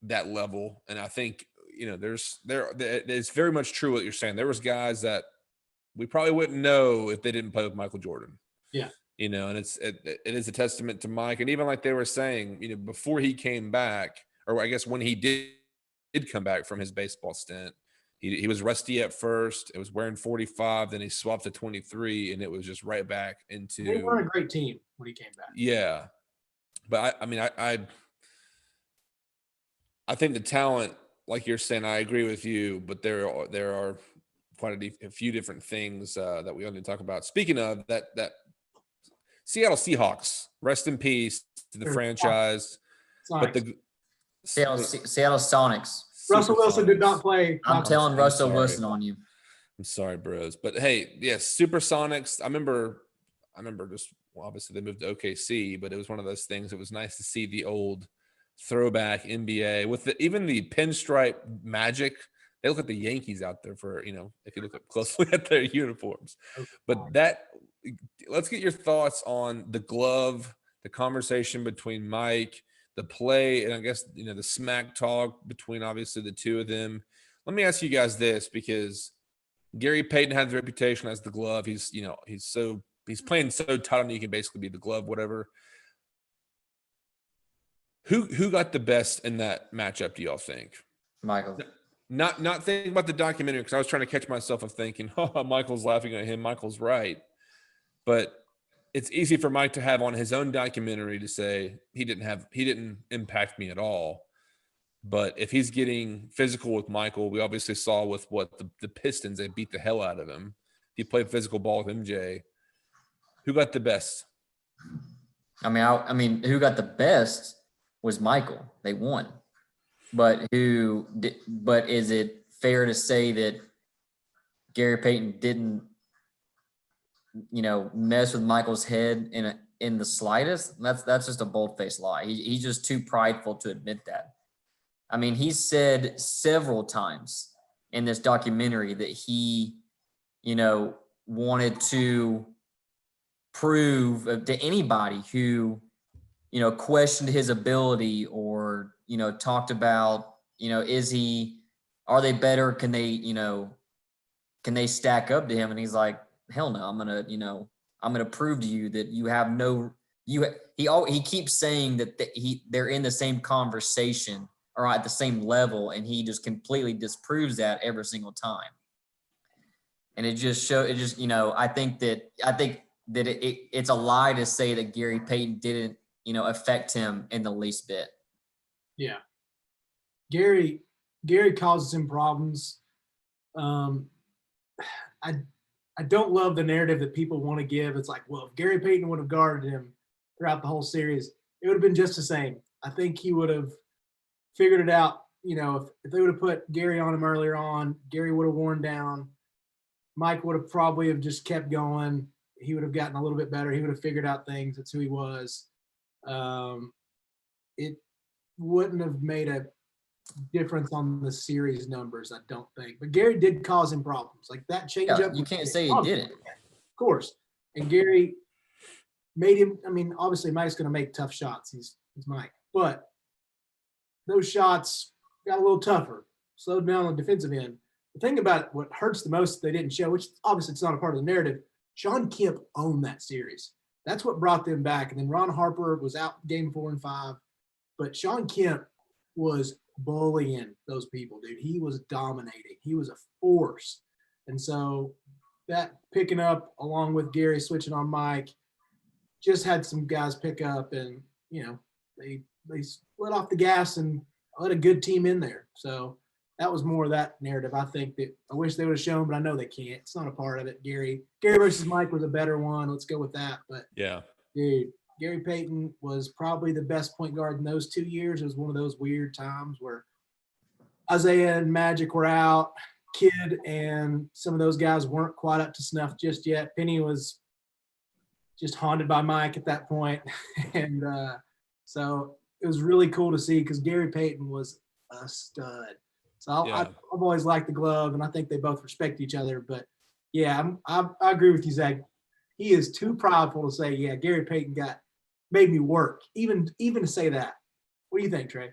that level. And I think, it's very much true what you're saying. There was guys that we probably wouldn't know if they didn't play with Michael Jordan. Yeah. And it is a testament to Mike. And even like they were saying, before he came back, or I guess when he did come back from his baseball stint, he was rusty at first. It was wearing 45, then he swapped to 23, and it was just right back into. They were a great team when he came back. Yeah. But I think the talent, like you're saying, I agree with you, but there are quite a few different things that we only talk about. Speaking of that Seattle Seahawks, rest in peace to the franchise. Sonics. But the Seattle Sonics. Russell Wilson did not play. I'm telling Russell Wilson on you. I'm sorry, bros. But hey, yes, Supersonics. I remember obviously they moved to OKC, but it was one of those things. It was nice to see the old throwback NBA with even the pinstripe magic. They look at the Yankees out there for, if you look up closely at their uniforms. But let's get your thoughts on the glove, the conversation between Mike, the play, and I guess, the smack talk between obviously the two of them. Let me ask you guys this, because Gary Payton has the reputation as the glove. He's playing so tight on you can basically be the glove, whatever. Who got the best in that matchup, do y'all think? Michael. Not thinking about the documentary, because I was trying to catch myself of thinking, oh, Michael's laughing at him. Michael's right. But it's easy for Mike to have on his own documentary to say he didn't impact me at all. But if he's getting physical with Michael, we obviously saw with what the Pistons, they beat the hell out of him. He played physical ball with MJ. Who got the best? I mean, who got the best was Michael. They won. But is it fair to say that Gary Payton didn't, mess with Michael's head in the slightest? That's just a bold-faced lie. He's just too prideful to admit that. I mean, he said several times in this documentary that he, wanted to prove to anybody who, questioned his ability or, talked about, are they better? Can they stack up to him? And he's like, hell no, I'm going to prove to you that you have he keeps saying that they're in the same conversation or at the same level. And he just completely disproves that every single time. And I think that it's a lie to say that Gary Payton didn't, affect him in the least bit. Yeah. Gary causes him problems. I don't love the narrative that people want to give. It's like, well, if Gary Payton would have guarded him throughout the whole series, it would have been just the same. I think he would have figured it out. If they would have put Gary on him earlier on, Gary would have worn down. Mike would have probably have just kept going. He would have gotten a little bit better. He would have figured out things. That's who he was. It wouldn't have made a difference on the series numbers, I don't think. But Gary did cause him problems. Like that change up. You can't say he didn't. Of course. And Gary made him, obviously Mike's going to make tough shots. He's Mike. But those shots got a little tougher, slowed down on the defensive end. The thing about what hurts the most they didn't show, which obviously it's not a part of the narrative, Sean Kemp owned that series. That's what brought them back. And then Ron Harper was out game 4 and 5. But Sean Kemp was bullying those people, dude. He was dominating. He was a force. And so that picking up along with Gary switching on Mike just had some guys pick up and, they let off the gas and let a good team in there. So that was more of that narrative. I think that I wish they would have shown, but I know they can't. It's not a part of it. Gary versus Mike was a better one. Let's go with that. But yeah, dude, Gary Payton was probably the best point guard in those 2 years. It was one of those weird times where Isaiah and Magic were out, Kidd and some of those guys weren't quite up to snuff just yet. Penny was just haunted by Mike at that point. And so it was really cool to see because Gary Payton was a stud. So I've always liked the glove, and I think they both respect each other. But, yeah, I agree with you, Zach. He is too prideful to say, yeah, Gary Payton made me work, even to say that. What do you think, Trey?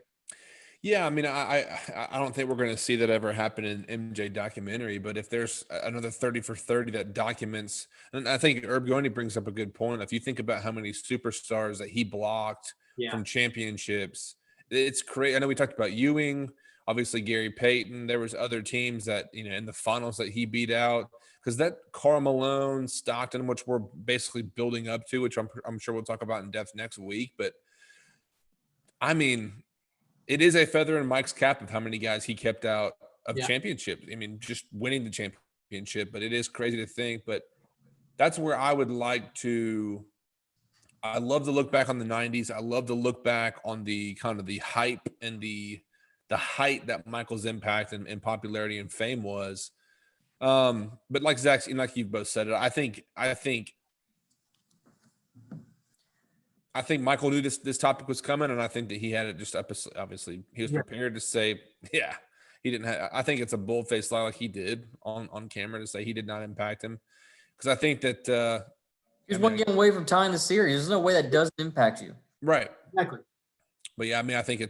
Yeah, I don't think we're going to see that ever happen in MJ documentary. But if there's another 30 for 30 that documents, and I think Herb Goni brings up a good point. If you think about how many superstars that he blocked from championships, it's crazy. I know we talked about Ewing, obviously Gary Payton. There was other teams that, in the finals that he beat out. Because that Karl Malone, Stockton, which we're basically building up to, which I'm sure we'll talk about in depth next week. But, it is a feather in Mike's cap of how many guys he kept out of championships. Just winning the championship. But it is crazy to think. But that's where I would like to – I love to look back on the 90s. I love to look back on the kind of the hype and the height that Michael's impact and popularity and fame was. But like Zach, like you've both said it, I think Michael knew this topic was coming, and I think that he had it just up. Obviously, he was prepared to say, yeah, he didn't have. I think it's a bold-faced lie, like he did on camera, to say he did not impact him, because I think that he's one game away from tying the series. There's no way that doesn't impact you, right? Exactly. But yeah, I think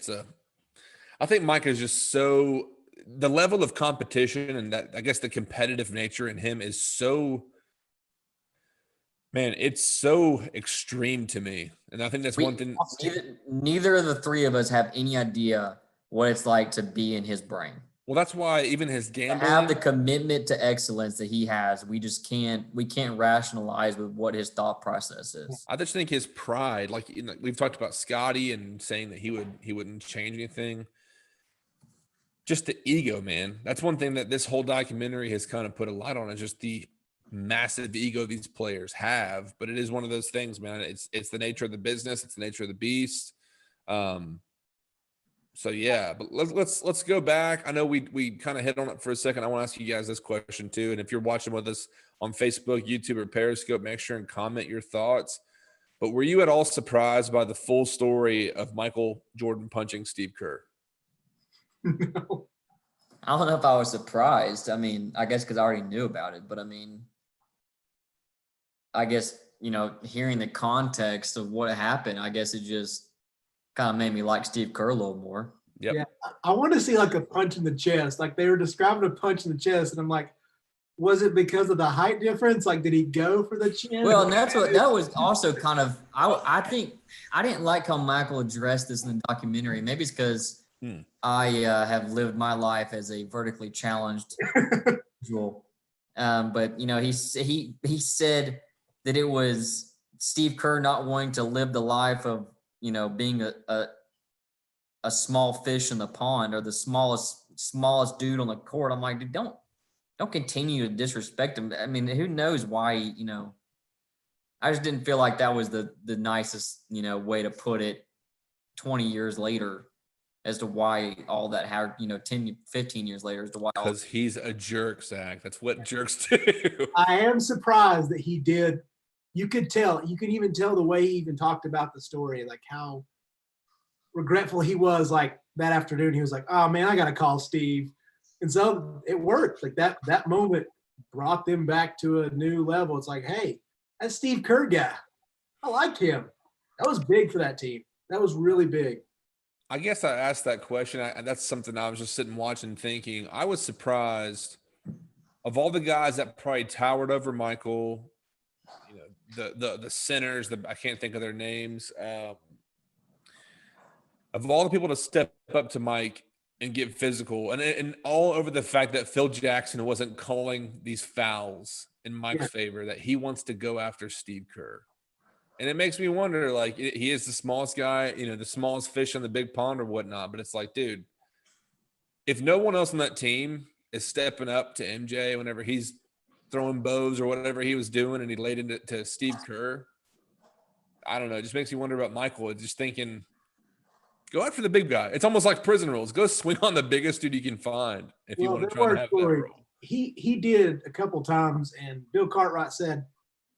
I think Mike is just so. The level of competition and that, I guess, the competitive nature in him is so Man, it's so extreme to me. And I think that's one thing. Neither of the three of us have any idea what it's like to be in his brain. Well, that's why even his To gambling. have the commitment to excellence that he has, we can't rationalize with what his thought process is. I just think his pride, like we've talked about Scotty and saying that he wouldn't change anything. Just the ego, man. That's one thing that this whole documentary has kind of put a light on, is just the massive ego these players have. But it is one of those things, man. It's the nature of the business. It's the nature of the beast. So yeah, but let's go back. I know we kind of hit on it for a second. I want to ask you guys this question too. And if you're watching with us on Facebook, YouTube, or Periscope, make sure and comment your thoughts. But were you at all surprised by the full story of Michael Jordan punching Steve Kerr? No. I don't know if I was surprised. I mean, I guess because I already knew about it, but I mean, I guess, hearing the context of what happened, I guess it just kind of made me like Steve Kerr a little more. Yep. Yeah, I want to see like a punch in the chest. Like they were describing a punch in the chest, and I'm like, was it because of the height difference? Like, did he go for the chin? Well, and that was also kind of, I think I didn't like how Michael addressed this in the documentary. Maybe it's because I have lived my life as a vertically challenged individual. But he said that it was Steve Kerr not wanting to live the life of, being a small fish in the pond, or the smallest dude on the court. I'm like, dude, don't continue to disrespect him. I mean, who knows why, I just didn't feel like that was the nicest, way to put it 20 years later as to why all that, 10, 15 years later as to why. Because he's a jerk, Zach. That's what jerks do. I am surprised that he did. You could even tell the way he even talked about the story, like how regretful he was. Like that afternoon, he was like, oh man, I got to call Steve. And so it worked. Like that moment brought them back to a new level. It's like, hey, that's Steve Kerr guy. I like him. That was big for that team. That was really big. I guess I asked that question. That's something I was just sitting watching thinking. I was surprised of all the guys that probably towered over Michael, the centers, I can't think of their names. Of all the people to step up to Mike and get physical, and all over the fact that Phil Jackson wasn't calling these fouls in Mike's favor, that he wants to go after Steve Kerr. And it makes me wonder, like, he is the smallest guy, the smallest fish in the big pond or whatnot. But it's like, dude, if no one else on that team is stepping up to MJ whenever he's throwing bows or whatever he was doing, and he laid into to Steve Kerr, I don't know. It just makes me wonder about Michael. Just thinking, go after the big guy. It's almost like prison rules. Go swing on the biggest dude you can find if you want to try and have that role. He did a couple times, and Bill Cartwright said,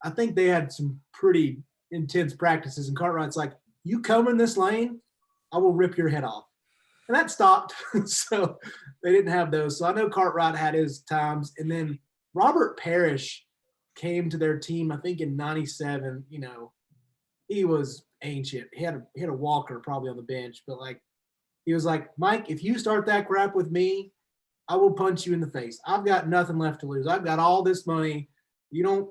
I think they had some pretty intense practices, and Cartwright's like, you come in this lane, I will rip your head off. And that stopped. So they didn't have those. So I know Cartwright had his times. And then Robert Parrish came to their team, I think in 97. He was ancient. He had a walker probably on the bench, but he was like, Mike, if you start that crap with me, I will punch you in the face. I've got nothing left to lose. I've got all this money. You don't,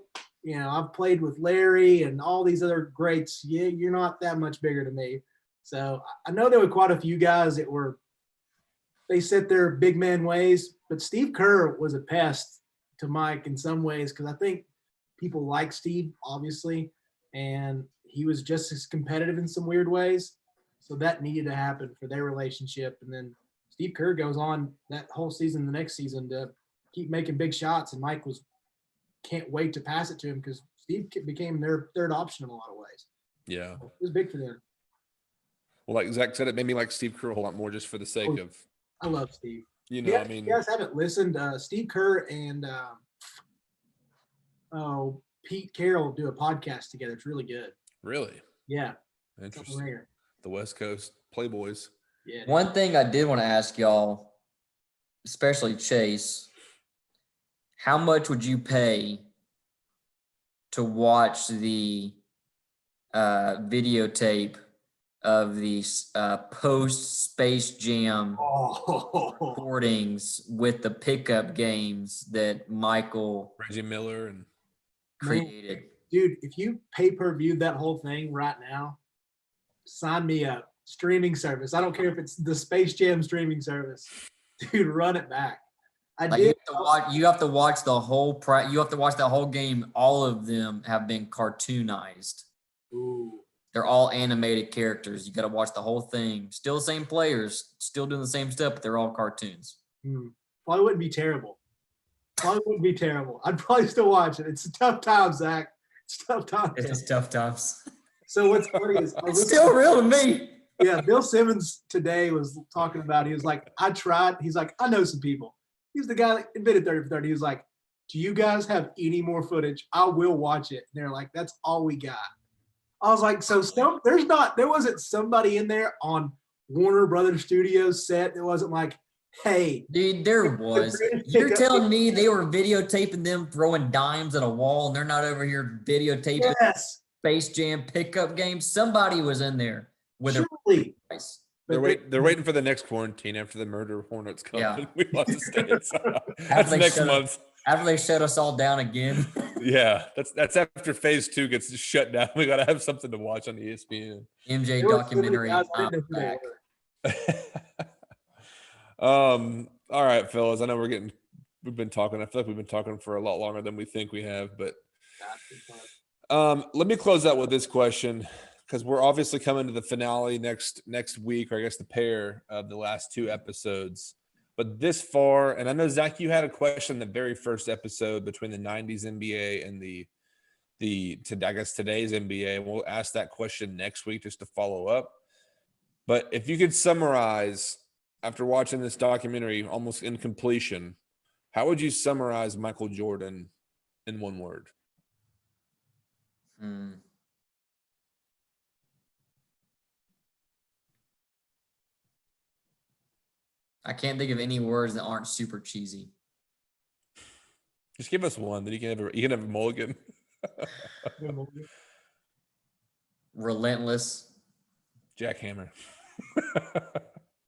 I've played with Larry and all these other greats. Yeah, you're not that much bigger than me. So I know there were quite a few guys that they set their big man ways, but Steve Kerr was a pest to Mike in some ways, because I think people like Steve, obviously, and he was just as competitive in some weird ways. So that needed to happen for their relationship. And then Steve Kerr goes on that whole season, the next season, to keep making big shots, and Mike can't wait to pass it to him, because Steve became their third option in a lot of ways. Yeah. It was big for them. Well, like Zach said, it made me like Steve Kerr a whole lot more just for the sake of. I love Steve. I mean, you guys haven't listened. Steve Kerr and Pete Carroll do a podcast together. It's really good. Really? Yeah. Interesting. The West Coast Playboys. Yeah. One thing I did want to ask y'all, especially Chase, how much would you pay to watch the videotape of these post Space Jam recordings with the pickup games that Michael Reggie Miller and created? dude, if you pay-per-view that whole thing right now, sign me up. Streaming service. I don't care if it's the Space Jam streaming service. Dude, run it back. Like you have to watch the whole you have to watch the whole game. All of them have been cartoonized. Ooh. They're all animated characters. You got to watch the whole thing. Still the same players, still doing the same stuff, but they're all cartoons. Probably wouldn't be terrible. I'd probably still watch it. It's a tough time, Zach. It's tough times. It's tough times. So what's funny is it's still real to me. Yeah, Bill Simmons today was talking about, he was like, I tried. He's like, I know some people. He's the guy that invented 30 for 30. He was like, do you guys have any more footage? I will watch it. And they're like, that's all we got. I was like, so there wasn't somebody in there on Warner Brothers Studios set. It wasn't like, hey. Dude, there was. You're telling me they were videotaping them throwing dimes at a wall and they're not over here videotaping Space Jam pickup games? Somebody was in there with surely. They're waiting for the next quarantine after the murder hornets come. Yeah. We love to stay inside. That's next month. After they shut us all down again. Yeah, that's after phase 2 gets shut down. We got to have something to watch on ESPN. MJ documentary. All right, fellas. I know we've been talking. I feel like we've been talking for a lot longer than we think we have, but let me close out with this question, because we're obviously coming to the finale next week, or I guess the pair of the last 2 episodes. But this far, and I know, Zach, you had a question in the very first episode between the 90s NBA and I guess today's NBA. We'll ask that question next week just to follow up. But if you could summarize, after watching this documentary almost in completion, how would you summarize Michael Jordan in one word? I can't think of any words that aren't super cheesy. Just give us one, then you can have a mulligan. Relentless. Jackhammer.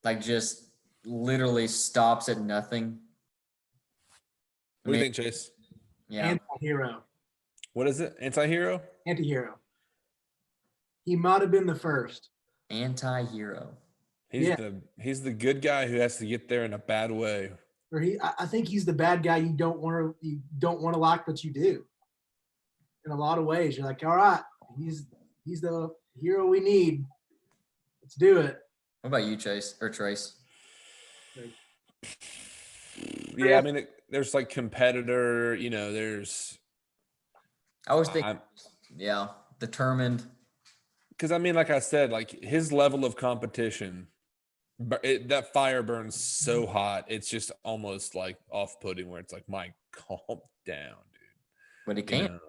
Like, just literally stops at nothing. What do you think, Chase? Yeah. Anti-hero. What is it? Anti-hero? Anti-hero. He might have been the first. Anti-hero. He's the good guy who has to get there in a bad way. Or I think he's the bad guy you don't want to like, but you do. In a lot of ways, you're like, all right, he's the hero we need. Let's do it. What about you, Chase or Trace? Yeah, I mean, there's like competitor. There's. I always think, determined. Because I mean, like I said, like his level of competition. That fire burns so hot, it's just almost like off-putting, where it's like, Mike, calm down, dude. But he can't.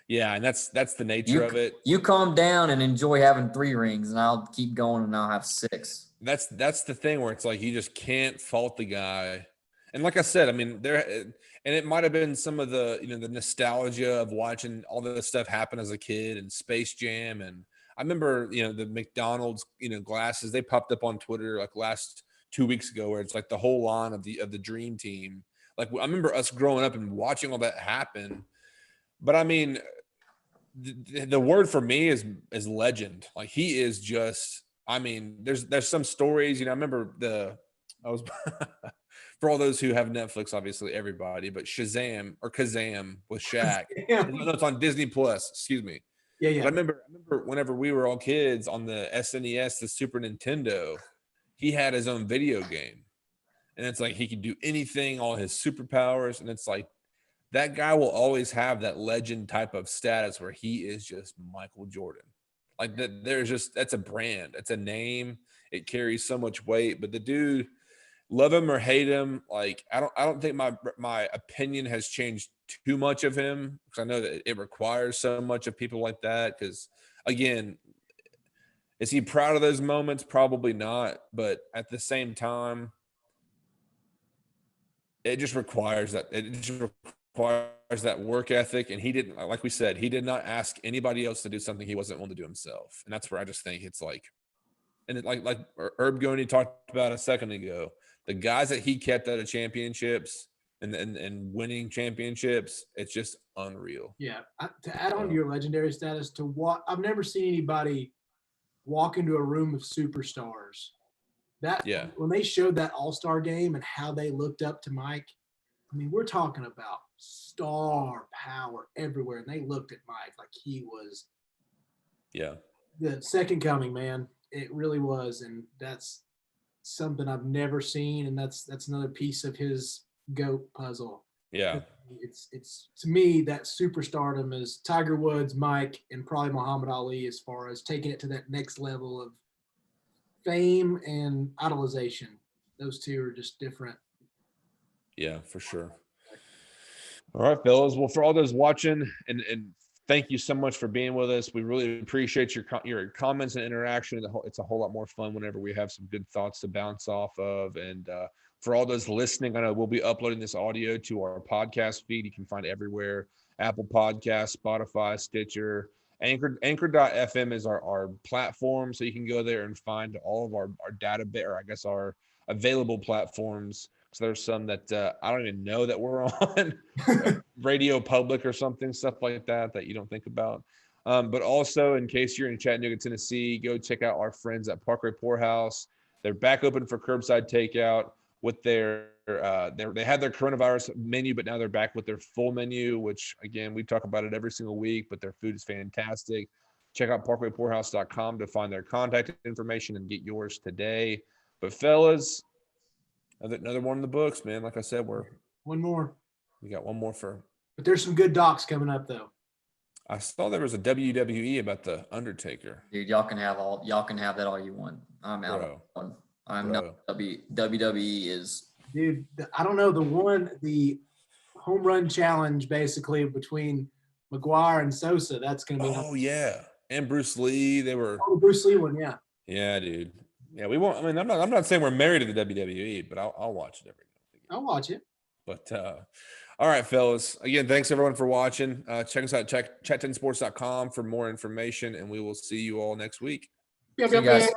Yeah, and that's the nature of it. You calm down and enjoy having 3 rings, and I'll keep going and I'll have 6. That's the thing where it's like you just can't fault the guy. And like I said, I mean, it might have been some of the the nostalgia of watching all this stuff happen as a kid and Space Jam, and I remember, the McDonald's, glasses, they popped up on Twitter like last 2 weeks ago, where it's like the whole line of the dream team. Like, I remember us growing up and watching all that happen. But I mean, the word for me is legend. Like, he is just, I mean, there's some stories, I remember for all those who have Netflix, obviously everybody, but Shazam or Kazam with Shaq. No, it's on Disney Plus, excuse me. Yeah. But I remember whenever we were all kids on the SNES, the Super Nintendo, he had his own video game. And it's like he could do anything, all his superpowers. And it's like that guy will always have that legend type of status where he is just Michael Jordan. Like that's a brand. It's a name. It carries so much weight. But the dude, love him or hate him, like I don't think my opinion has changed too much of him, because I know that it requires so much of people like that. Because again, is he proud of those moments? Probably not. But at the same time, it just requires that. It just requires that work ethic. And he didn't, like we said, he did not ask anybody else to do something he wasn't willing to do himself. And that's where I just think it's like, and like Herb Goney talked about a second ago, the guys that he kept out of championships, and winning championships. It's just unreal. Yeah. To add on to your legendary status, I've never seen anybody walk into a room of superstars. When they showed that All-Star game and how they looked up to Mike, I mean, we're talking about star power everywhere, and they looked at Mike like he was the second coming, man. It really was, and that's something I've never seen, and that's another piece of his GOAT puzzle. Yeah. It's to me, that superstardom is Tiger Woods, Mike, and probably Muhammad Ali as far as taking it to that next level of fame and idolization. Those two are just different. Yeah, for sure. All right, fellas. Well, for all those watching, and thank you so much for being with us. We really appreciate your comments and interaction. It's a whole lot more fun whenever we have some good thoughts to bounce off of. And for all those listening, I know we'll be uploading this audio to our podcast feed. You can find it everywhere: Apple Podcasts, Spotify, Stitcher, Anchor.fm is our platform. So you can go there and find all of our database, or I guess our available platforms. So there's some that I don't even know that we're on, Radio Public or something, stuff like that you don't think about. But also, in case you're in Chattanooga, Tennessee, go check out our friends at Parkway Poorhouse. They're back open for curbside takeout with they had their coronavirus menu, but now they're back with their full menu, which again, we talk about it every single week, but their food is fantastic. Check out parkwaypoorhouse.com to find their contact information and get yours today. But fellas, another one in the books, man. Like I said, one more. We got one more but there's some good docs coming up though. I saw there was a WWE about the Undertaker. Dude, y'all can have that all you want. I'm out of one. I'm not WWE is. Dude, I don't know, the home run challenge basically between McGuire and Sosa. That's gonna be. Oh yeah, and Bruce Lee. They were. Oh, the Bruce Lee one, yeah. Yeah, dude. Yeah, we won't. I mean, I'm not saying we're married to the WWE, but I'll watch it every now. I'll watch it. But all right, fellas. Again, thanks everyone for watching. Check us out at chat10sports.com for more information, and we will see you all next week. See you guys.